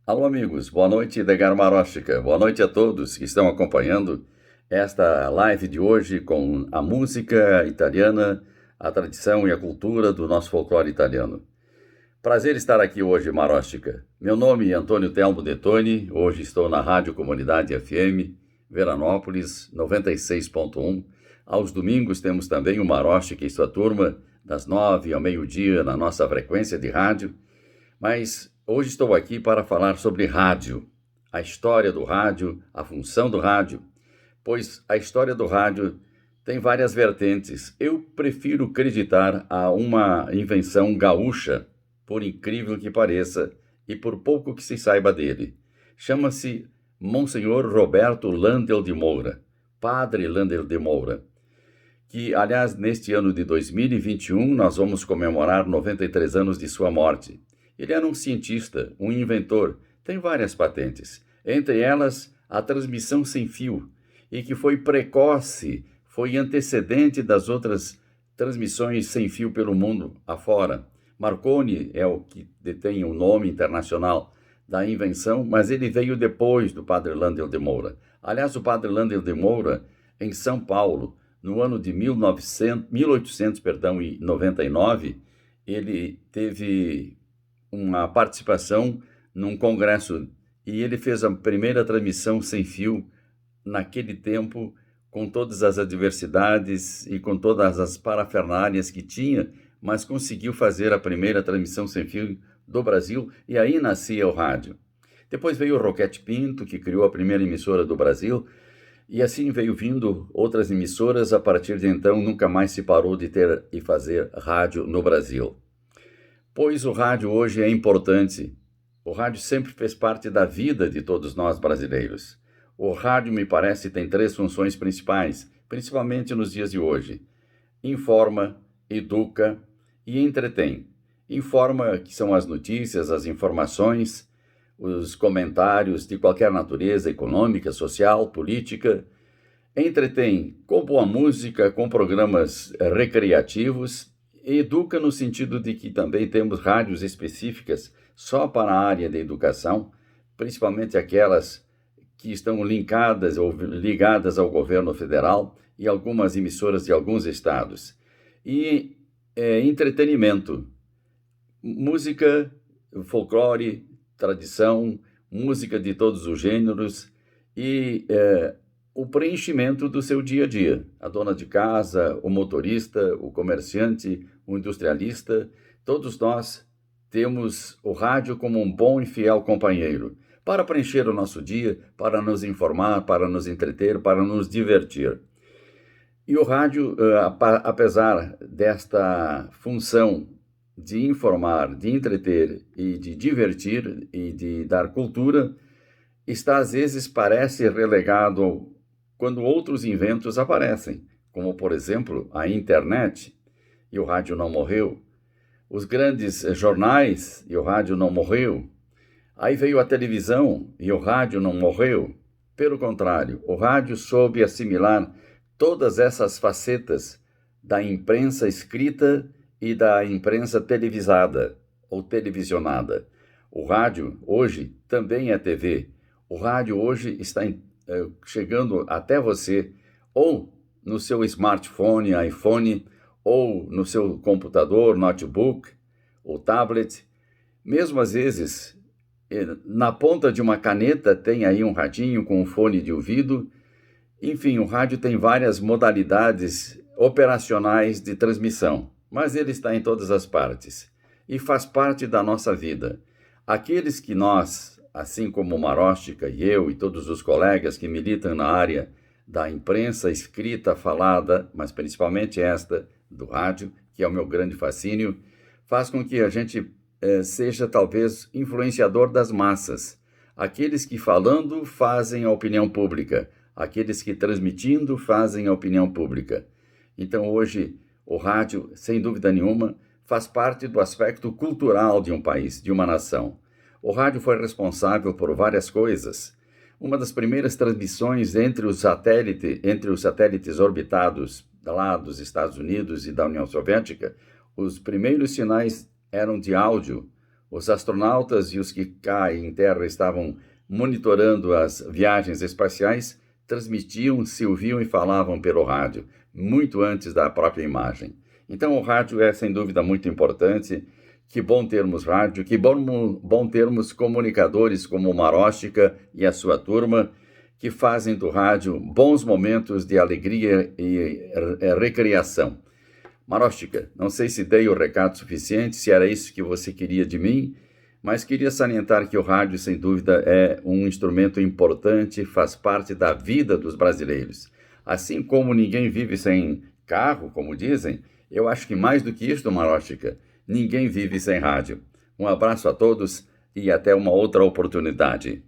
Alô, amigos, boa noite, Edgar Maróstica. Boa noite a todos que estão acompanhando esta live de hoje com a música italiana, a tradição e a cultura do nosso folclore italiano. Prazer estar aqui hoje, Maróstica. Meu nome é Antônio Telmo Detoni, hoje estou na Rádio Comunidade FM, Veranópolis 96.1. Aos domingos temos também o Maróstica e sua turma, das 9 ao meio-dia, na nossa frequência de rádio. Mas hoje estou aqui para falar sobre rádio, a história do rádio, a função do rádio, pois a história do rádio tem várias vertentes. Eu prefiro acreditar a uma invenção gaúcha, por incrível que pareça, e por pouco que se saiba dele. Chama-se Monsenhor Roberto Landel de Moura, Padre Landel de Moura, que, aliás, neste ano de 2021, nós vamos comemorar 93 anos de sua morte. Ele era um cientista, um inventor, tem várias patentes, entre elas a transmissão sem fio, e que foi precoce, foi antecedente das outras transmissões sem fio pelo mundo afora. Marconi é o que detém o nome internacional da invenção, mas ele veio depois do Padre Landel de Moura. Aliás, o Padre Landel de Moura, em São Paulo, no ano de 1899, ele teve uma participação num congresso e ele fez a primeira transmissão sem fio naquele tempo, com todas as adversidades e com todas as parafernálias que tinha, mas conseguiu fazer a primeira transmissão sem fio do Brasil e aí nascia o rádio. Depois veio o Roquete Pinto, que criou a primeira emissora do Brasil, e assim veio vindo outras emissoras. A partir de então, nunca mais se parou de ter e fazer rádio no Brasil. Pois o rádio hoje é importante. O rádio sempre fez parte da vida de todos nós brasileiros. O rádio, me parece, tem 3 funções principais, principalmente nos dias de hoje. Informa, educa e entretém. Informa, que são as notícias, as informações, os comentários de qualquer natureza, econômica, social, política. Entretém com boa música, com programas recreativos. E educa no sentido de que também temos rádios específicas só para a área da educação, principalmente aquelas que estão linkadas ou ligadas ao governo federal e algumas emissoras de alguns estados. E entretenimento, música, folclore, tradição, música de todos os gêneros e o preenchimento do seu dia a dia. A dona de casa, o motorista, o comerciante, o industrialista, todos nós temos o rádio como um bom e fiel companheiro para preencher o nosso dia, para nos informar, para nos entreter, para nos divertir. E o rádio, apesar desta função de informar, de entreter e de divertir e de dar cultura, está às vezes parece relegado quando outros inventos aparecem, como por exemplo a internet, e o rádio não morreu, os grandes jornais e o rádio não morreu, aí veio a televisão e o rádio não morreu. Pelo contrário, o rádio soube assimilar todas essas facetas da imprensa escrita e da imprensa televisada ou televisionada. O rádio hoje também é TV. O rádio hoje está chegando até você, ou no seu smartphone, iPhone, ou no seu computador, notebook, ou tablet. Mesmo às vezes, na ponta de uma caneta tem aí um radinho com um fone de ouvido. Enfim, o rádio tem várias modalidades operacionais de transmissão, mas ele está em todas as partes e faz parte da nossa vida. Aqueles que nós, assim como o Maróstica e eu e todos os colegas que militam na área da imprensa escrita, falada, mas principalmente esta do rádio, que é o meu grande fascínio, faz com que a gente seja talvez influenciador das massas. Aqueles que falando fazem a opinião pública, aqueles que transmitindo fazem a opinião pública. Então hoje o rádio, sem dúvida nenhuma, faz parte do aspecto cultural de um país, de uma nação. O rádio foi responsável por várias coisas. Uma das primeiras transmissões entre os satélites orbitados lá dos Estados Unidos e da União Soviética, os primeiros sinais eram de áudio. Os astronautas e os que cá em Terra estavam monitorando as viagens espaciais transmitiam, se ouviam e falavam pelo rádio, muito antes da própria imagem. Então, o rádio é, sem dúvida, muito importante. Que bom termos rádio, que bom termos comunicadores como o Maróstica e a sua turma, que fazem do rádio bons momentos de alegria e recreação. Maróstica, não sei se dei o recado suficiente, se era isso que você queria de mim, mas queria salientar que o rádio, sem dúvida, é um instrumento importante, faz parte da vida dos brasileiros. Assim como ninguém vive sem carro, como dizem, eu acho que mais do que isso, Maróstica, ninguém vive sem rádio. Um abraço a todos e até uma outra oportunidade.